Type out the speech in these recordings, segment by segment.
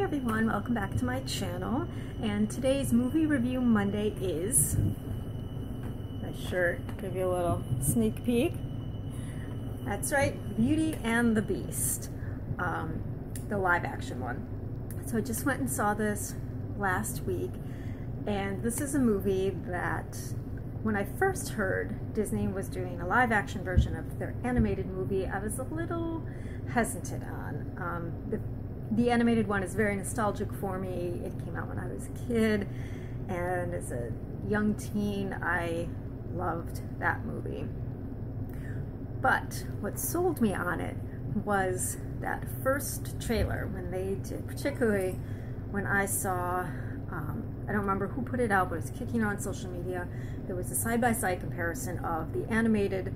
everyone, welcome back to my channel. And today's movie review Monday is, my shirt, give you a little sneak peek. That's right, Beauty and the Beast, the live action one. So I just went and saw this last week, and this is a movie that when I first heard Disney was doing a live action version of their animated movie, I was a little hesitant on. The animated one is very nostalgic for me. It came out when I was a kid, and as a young teen, I loved that movie. But what sold me on it was that first trailer when they did, particularly when I saw, I don't remember who put it out, but it was kicking on social media. There was a side-by-side comparison of the animated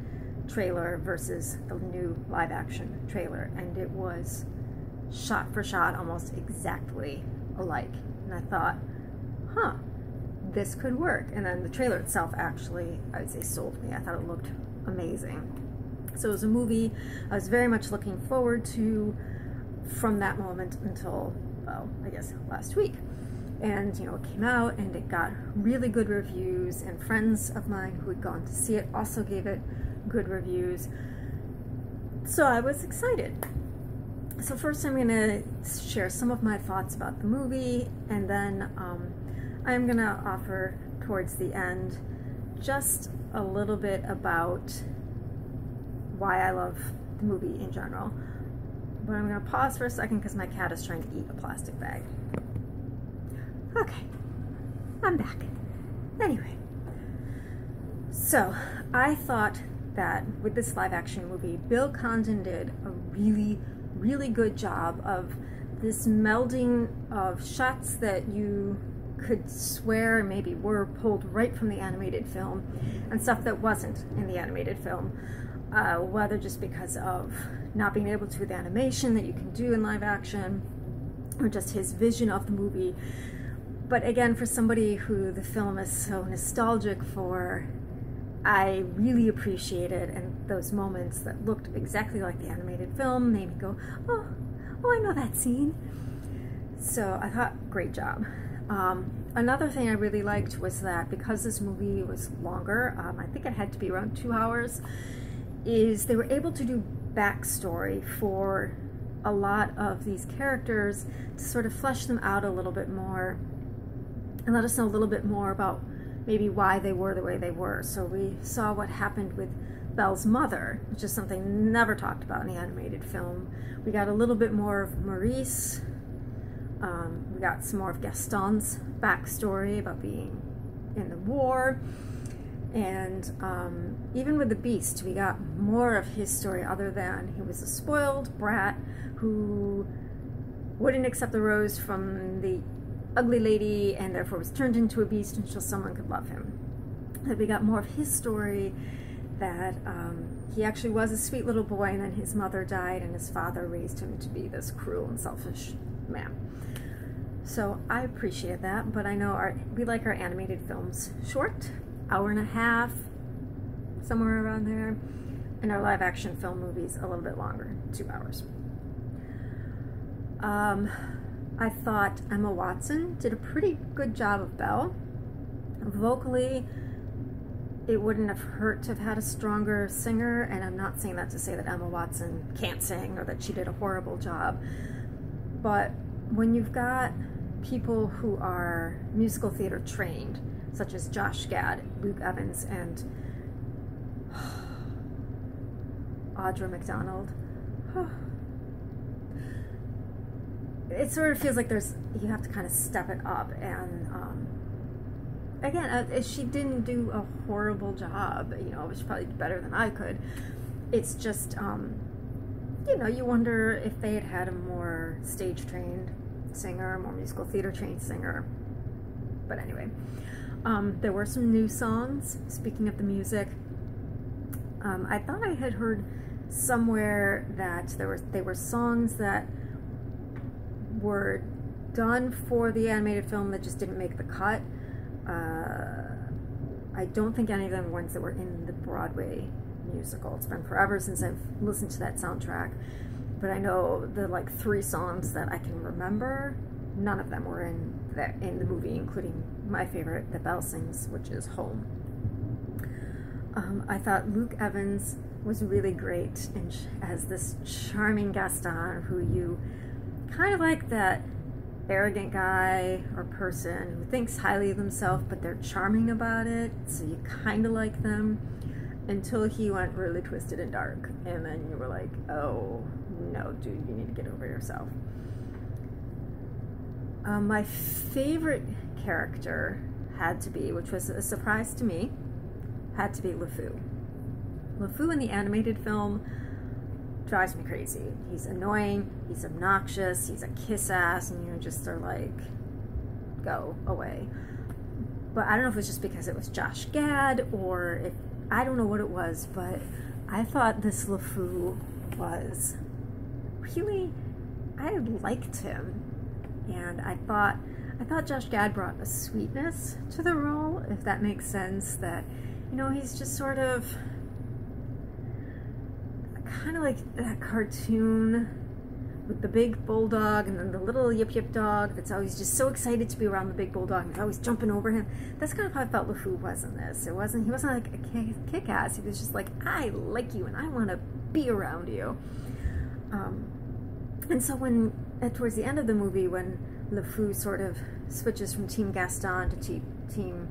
trailer versus the new live-action trailer, and it was shot for shot almost exactly alike. And I thought, huh, this could work. And then the trailer itself actually, I would say, sold me. I thought it looked amazing. So it was a movie I was very much looking forward to from that moment until, well, I guess last week. And, you know, it came out and it got really good reviews, and friends of mine who had gone to see it also gave it good reviews. So I was excited. So first I'm going to share some of my thoughts about the movie, and then I'm going to offer towards the end just a little bit about why I love the movie in general. But I'm going to pause for a second because my cat is trying to eat a plastic bag. Okay, I'm back. Anyway, so I thought that with this live action movie, Bill Condon did a really good job of this melding of shots that you could swear maybe were pulled right from the animated film and stuff that wasn't in the animated film, whether just because of not being able to with animation that you can do in live action or just his vision of the movie. But again, for somebody who the film is so nostalgic for, I really appreciated, and those moments that looked exactly like the animated film made me go, oh, I know that scene. So I thought, great job. Another thing I really liked was that because this movie was longer, I think it had to be around 2 hours, is they were able to do backstory for a lot of these characters to sort of flesh them out a little bit more and let us know a little bit more about maybe why they were the way they were. So we saw what happened with Belle's mother, which is something never talked about in the animated film. We got a little bit more of Maurice. We got some more of Gaston's backstory about being in the war. And even with the Beast, we got more of his story other than he was a spoiled brat who wouldn't accept the rose from the ugly lady and therefore was turned into a beast until someone could love him. That we got more of his story, that he actually was a sweet little boy and then his mother died and his father raised him to be this cruel and selfish man. So I appreciate that, but I know we like our animated films short, hour and a half, somewhere around there, and our live action film movies a little bit longer, 2 hours. I thought Emma Watson did a pretty good job of Belle. Vocally, it wouldn't have hurt to have had a stronger singer, and I'm not saying that to say that Emma Watson can't sing or that she did a horrible job, but when you've got people who are musical theater trained, such as Josh Gad, Luke Evans, and Audra McDonald, it sort of feels like you have to kind of step it up. And again, she didn't do a horrible job, you know, which probably better than I could. It's just, you know, you wonder if they had had a more stage-trained singer, a more musical theater-trained singer. But anyway, there were some new songs. Speaking of the music, I thought I had heard somewhere that they were songs that were done for the animated film that just didn't make the cut. I don't think any of them were ones that were in the Broadway musical. It's been forever since I've listened to that soundtrack, but I know the like 3 songs that I can remember none of them were in the movie, including my favorite that Belle sings, which is Home. I thought Luke Evans was really great as this charming Gaston, who you kind of like, that arrogant guy or person who thinks highly of themselves, but they're charming about it, so you kind of like them, until he went really twisted and dark, and then you were like, oh no, dude, you need to get over yourself. My favorite character had to be, which was a surprise to me, had to be LeFou. LeFou in the animated film drives me crazy. He's annoying, he's obnoxious, he's a kiss ass, and you just are like, go away. But I don't know if it was just because it was Josh Gad, or if, I don't know what it was, but I thought this LeFou was really, I liked him. And I thought Josh Gad brought a sweetness to the role, if that makes sense, that, you know, he's just sort of kind of like that cartoon with the big bulldog and then the little yip yip dog that's always just so excited to be around the big bulldog and always jumping over him. That's kind of how I felt LeFou was in this. He wasn't like a kick-ass. He was just like, I like you and I want to be around you. And so towards the end of the movie, when LeFou sort of switches from Team Gaston to Team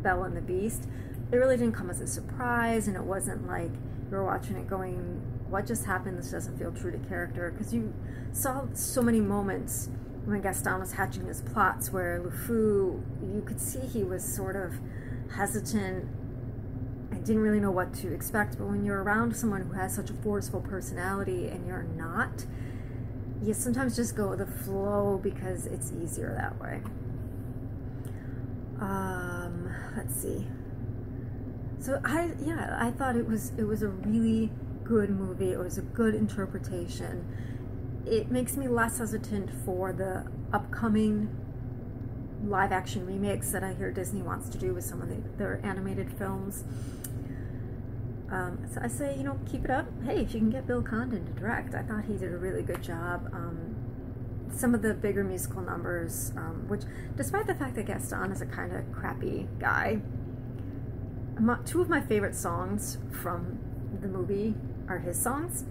Belle and the Beast, it really didn't come as a surprise, and it wasn't like you were watching it going, what just happened? This doesn't feel true to character, because you saw so many moments when Gaston was hatching his plots where LeFou, you could see he was sort of hesitant and didn't really know what to expect. But when you're around someone who has such a forceful personality and you're not, you sometimes just go with the flow because it's easier that way. Let's see. So I thought it was a really good movie. It was a good interpretation. It makes me less hesitant for the upcoming live action remakes that I hear Disney wants to do with some of their animated films. So I say, you know, keep it up. Hey, if you can get Bill Condon to direct, I thought he did a really good job. Some of the bigger musical numbers, which, despite the fact that Gaston is a kind of crappy guy, two of my favorite songs from the movie are his songs,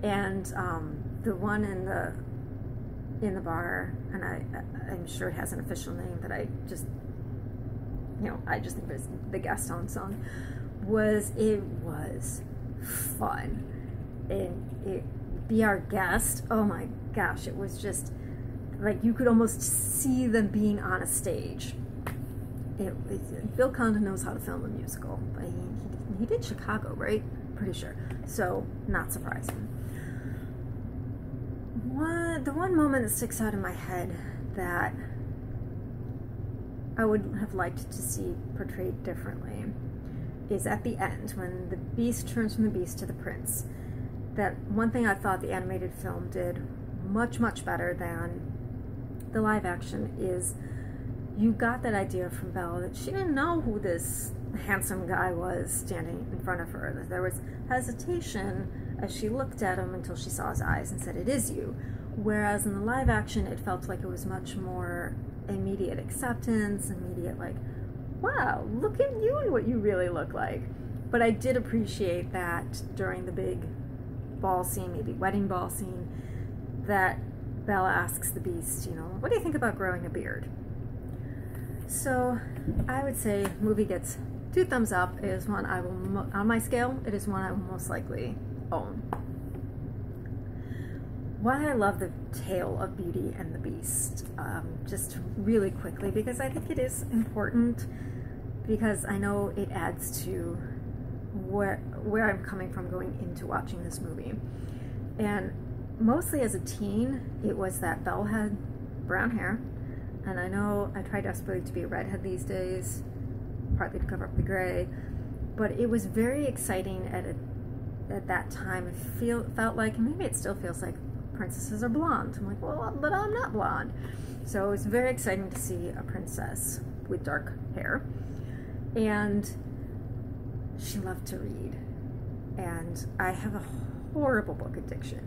and the one in the bar, and I'm sure it has an official name that I just think it's the Gaston song. It was fun, and Be Our Guest, oh my gosh, it was just like you could almost see them being on a stage. Bill Condon knows how to film a musical. He did Chicago, right? Pretty sure. So, not surprising. The one moment that sticks out in my head that I would have liked to see portrayed differently is at the end, when the Beast turns from the Beast to the Prince. That one thing I thought the animated film did much, much better than the live action is you got that idea from Belle that she didn't know who this handsome guy was standing in front of her. That there was hesitation as she looked at him until she saw his eyes and said, "It is you." Whereas in the live action, it felt like it was much more immediate acceptance, immediate like, wow, look at you and what you really look like. But I did appreciate that during the big ball scene, maybe wedding ball scene, that Belle asks the Beast, you know, what do you think about growing a beard? So I would say movie gets 2 thumbs up. It is one I will, on my scale, it is one I will most likely own. Why I love the tale of Beauty and the Beast, just really quickly, because I think it is important, because I know it adds to where I'm coming from going into watching this movie. And mostly as a teen, it was that Belle had brown hair, and I know I try desperately to be a redhead these days, partly to cover up the gray, but it was very exciting at that time. It felt like, maybe it still feels like, princesses are blonde. I'm like, well, but I'm not blonde. So it was very exciting to see a princess with dark hair. And she loved to read. And I have a horrible book addiction.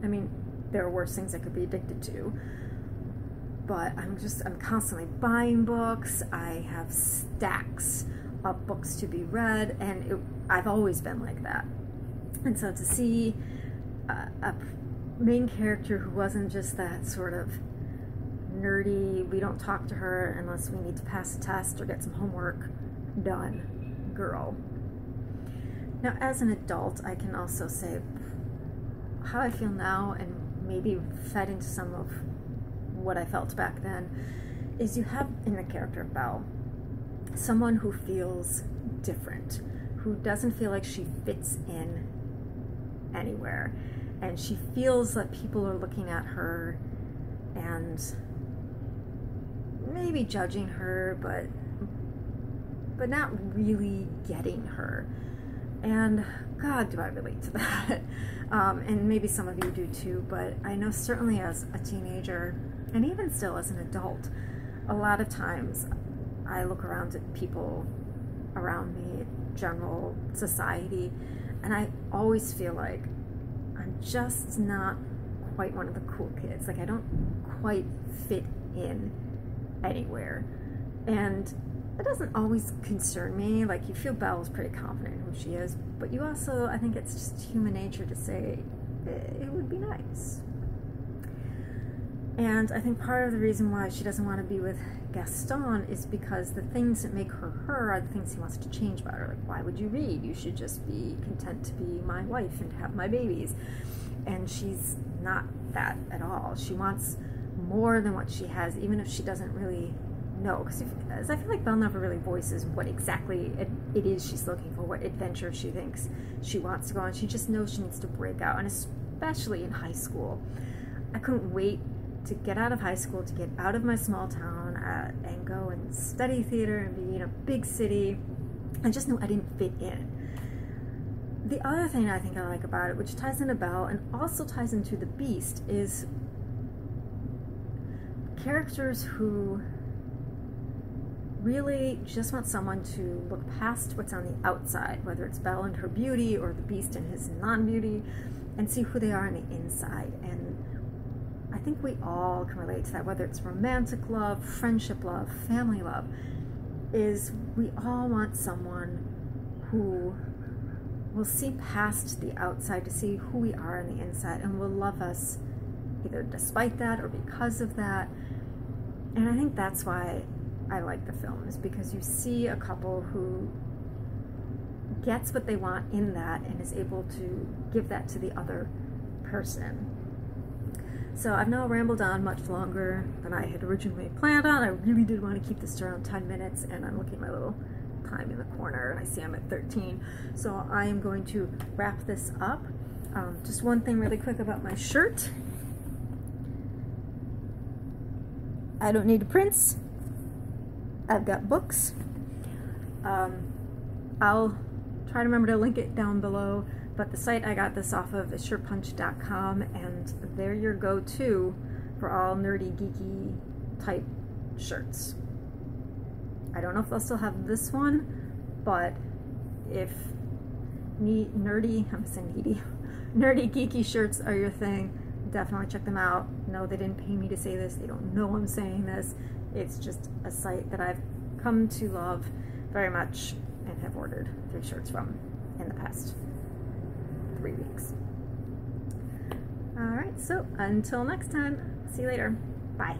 I mean, there are worse things I could be addicted to. but I'm constantly buying books. I have stacks of books to be read, and I've always been like that. And so to see a main character who wasn't just that sort of nerdy, we don't talk to her unless we need to pass a test or get some homework done girl. Now, as an adult, I can also say how I feel now, and maybe fed into some of what I felt back then, is you have in the character of Belle someone who feels different, who doesn't feel like she fits in anywhere, and she feels that people are looking at her and maybe judging her, but not really getting her. And God, do I relate to that. And maybe some of you do too, but I know certainly as a teenager, and even still as an adult, a lot of times I look around at people around me, general society, and I always feel like I'm just not quite one of the cool kids. Like, I don't quite fit in anywhere. And it doesn't always concern me. Like, you feel Belle's pretty confident in who she is, but you also, I think it's just human nature to say it would be nice. And I think part of the reason why she doesn't want to be with Gaston is because the things that make her her are the things he wants to change about her. Like, why would you read? You should just be content to be my wife and to have my babies. And she's not that at all. She wants more than what she has, even if she doesn't really know. Because I feel like Belle never really voices what exactly it is she's looking for, what adventure she thinks she wants to go on. She just knows she needs to break out, and especially in high school. I couldn't wait to get out of high school, to get out of my small town and go and study theater and be in a big city. I just knew I didn't fit in. The other thing I think I like about it, which ties into Belle and also ties into the Beast, is characters who really just want someone to look past what's on the outside, whether it's Belle and her beauty or the Beast and his non-beauty, and see who they are on the inside. And I think we all can relate to that, whether it's romantic love, friendship love, family love, is we all want someone who will see past the outside to see who we are on the inside, and will love us either despite that or because of that. And I think that's why I like the film, is because you see a couple who gets what they want in that and is able to give that to the other person. So I've now rambled on much longer than I had originally planned on. I really did want to keep this to around 10 minutes, and I'm looking at my little time in the corner and I see I'm at 13. So I am going to wrap this up. Just one thing really quick about my shirt. I don't need prints. I've got books. I'll try to remember to link it down below, but the site I got this off of is shirtpunch.com, and they're your go-to for all nerdy, geeky type shirts. I don't know if they'll still have this one, but if nerdy, geeky shirts are your thing, definitely check them out. No, they didn't pay me to say this. They don't know I'm saying this. It's just a site that I've come to love very much and have ordered 3 shirts from in the past 3 weeks. Alright, so until next time, see you later. Bye.